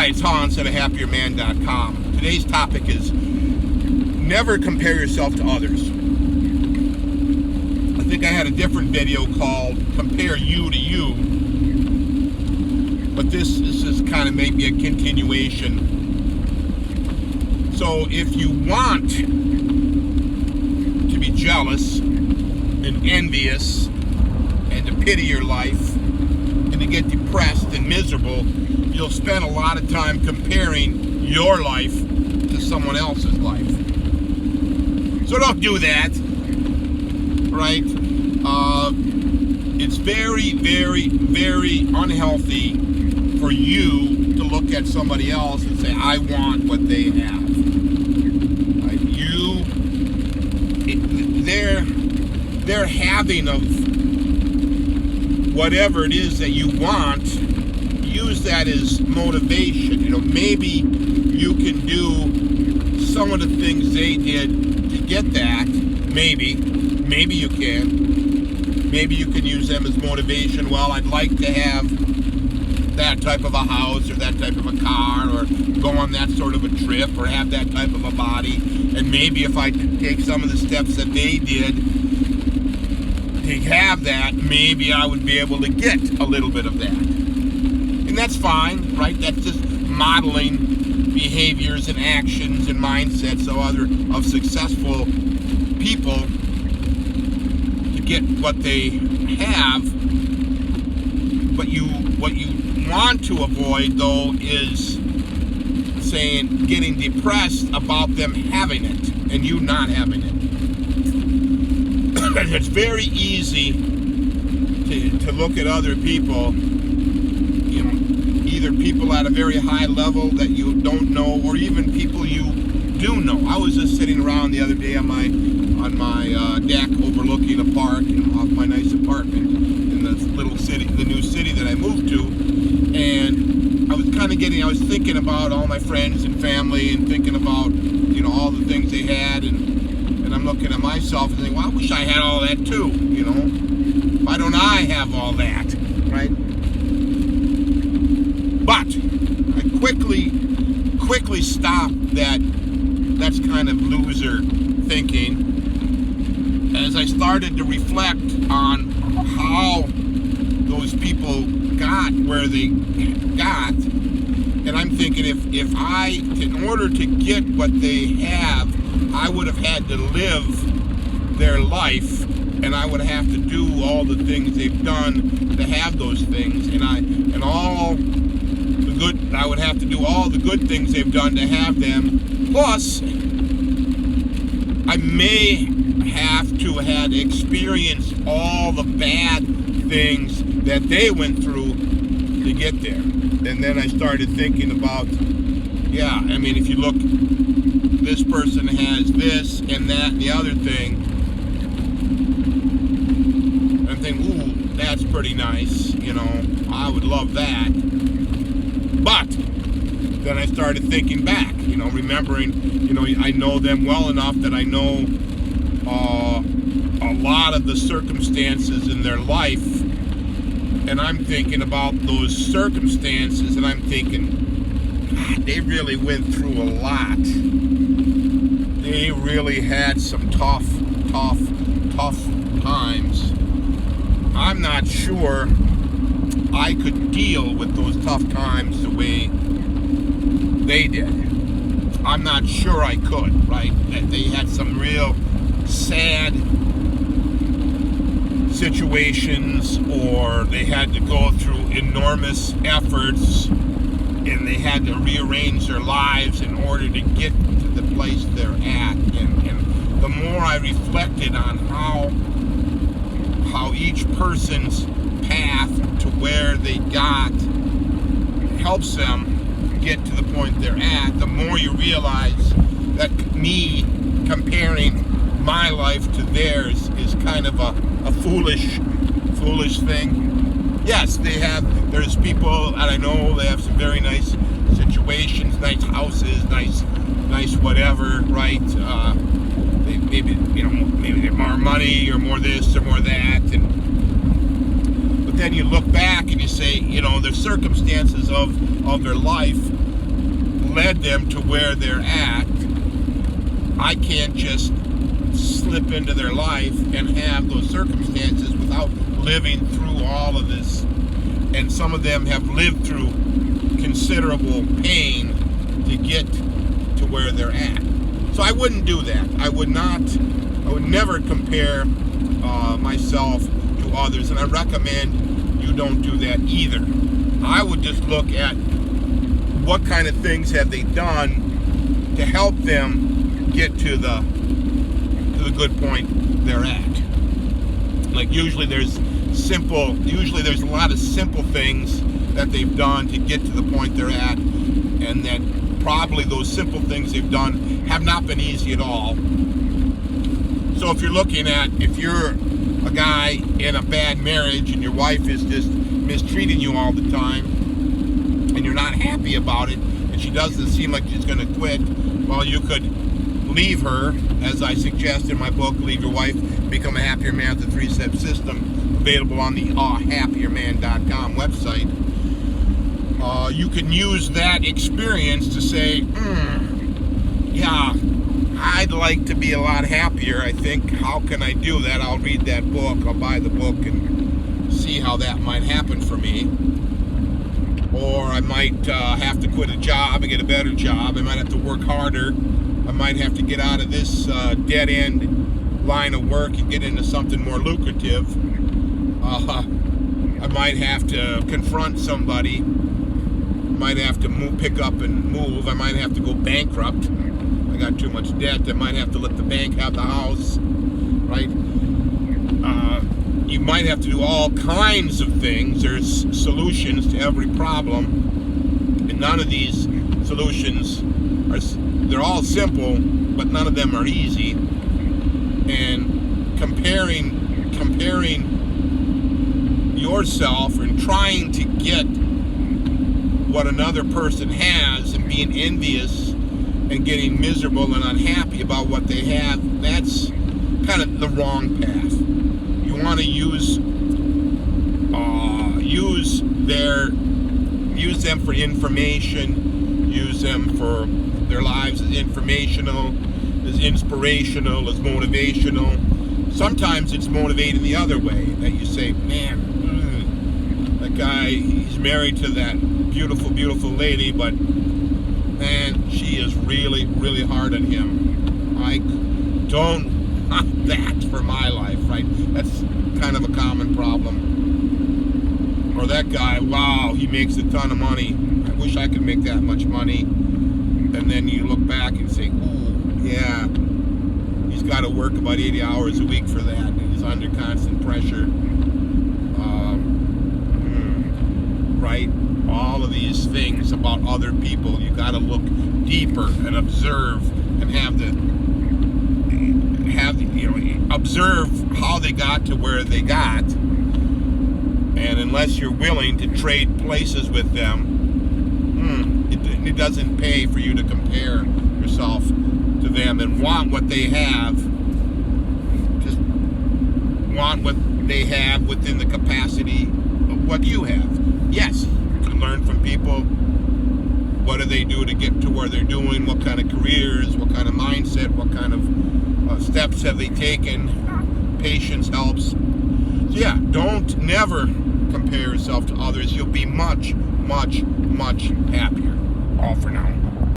Hi, it's Hans at ahappierman.com. Today's topic is never compare yourself to others. I think I had a different video called Compare You to You, but this is kind of maybe a continuation. So if you want to be jealous and envious and to pity your life and to get depressed and miserable, you'll spend a lot of time comparing your life to someone else's life. So don't do that, right? It's very, very, very unhealthy for you to look at somebody else and say, I want what they have. Right? Their having of whatever it is that you want, use that as motivation. Maybe you can do some of the things they did to get that. Maybe you can. Maybe you can use them as motivation. Well, I'd like to have that type of a house or that type of a car or go on that sort of a trip or have that type of a body. And maybe if I take some of the steps that they did to have that, maybe I would be able to get a little bit of that. And that's fine, right? That's just modeling behaviors and actions and mindsets of successful people to get what they have. But what you want to avoid, though, is getting depressed about them having it and you not having it. It's very easy to look at other people, either people at a very high level that you don't know, or even people you do know. I was just sitting around the other day on my deck overlooking a park off my nice apartment in the little city, the new city that I moved to, and I was thinking about all my friends and family and thinking about all the things they had, and I'm looking at myself and thinking, well, I wish I had all that too. Why don't I have all that, right? But I quickly stopped that's kind of loser thinking as I started to reflect on how those people got where they got. And I'm thinking in order to get what they have, I would have had to live their life, and I would have to do all the things they've done to have those things, I would have to do all the good things they've done to have them. Plus, I may have to have experienced all the bad things that they went through to get there. And then I started thinking about, if you look, this person has this and that and the other thing. I'm thinking, ooh, that's pretty nice. I would love that. But then I started thinking back, remembering, I know them well enough that I know a lot of the circumstances in their life, and I'm thinking about those circumstances, and I'm thinking, God, they really went through a lot. They really had some tough times. I'm not sure I could deal with those tough times the way they did. I'm not sure I could, right? That they had some real sad situations, or they had to go through enormous efforts, and they had to rearrange their lives in order to get to the place they're at. And the more I reflected on how each person's path to where they got helps them get to the point they're at, the more you realize that me comparing my life to theirs is kind of a foolish thing. Yes, there's people that I know, they have some very nice situations, nice houses, nice whatever, right? Maybe they're more money or more this or more that, but then you look back and you say, the circumstances of their life led them to where they're at. I can't just slip into their life and have those circumstances without living through all of this. And some of them have lived through considerable pain to get to where they're at. So I wouldn't do that. I would never compare myself to others, and I recommend you don't do that either. I would just look at what kind of things have they done to help them get to the good point they're at. Like usually there's a lot of simple things that they've done to get to the point they're at, and that probably those simple things they've done have not been easy at all. So if you're a guy in a bad marriage and your wife is just mistreating you all the time and you're not happy about it and she doesn't seem like she's going to quit, well, you could leave her, as I suggest in my book, Leave Your Wife, Become a Happier Man with a 3-Step System, available on the unhappierman.com website. You can use that experience to say, yeah, I'd like to be a lot happier. I think, how can I do that? I'll read that book, I'll buy the book and see how that might happen for me. Or I might have to quit a job and get a better job. I might have to work harder. I might have to get out of this dead-end line of work and get into something more lucrative. I might have to confront somebody. I might have to pick up and move. I might have to go bankrupt. I got too much debt. I might have to let the bank have the house, right? You might have to do all kinds of things. There's solutions to every problem, and none of these solutions they're all simple, but none of them are easy. And comparing yourself and trying to get what another person has and being envious and getting miserable and unhappy about what they have, that's kind of the wrong path. You want to use them for information, use them for their lives as informational, as inspirational, as motivational. Sometimes it's motivating the other way, that you say, man, that guy, he's married to that beautiful, beautiful lady, but man, she is really, really hard on him. I don't want that for my life, right? That's kind of a common problem. Or that guy, wow, he makes a ton of money. I wish I could make that much money. And then you look back and say, ooh, yeah, he's got to work about 80 hours a week for that. And he's under constant pressure. Right? All of these things about other people, you got to look deeper and observe and observe how they got to where they got. And unless you're willing to trade places with them, it doesn't pay for you to compare yourself to them and want what they have. Just want what they have within the capacity of what you have. Yes, you can learn from people. What do they do to get to where they're doing? What kind of careers? What kind of mindset? What kind of steps have they taken? Patience helps. So yeah, don't never compare yourself to others. You'll be much, much, much happier. All for now.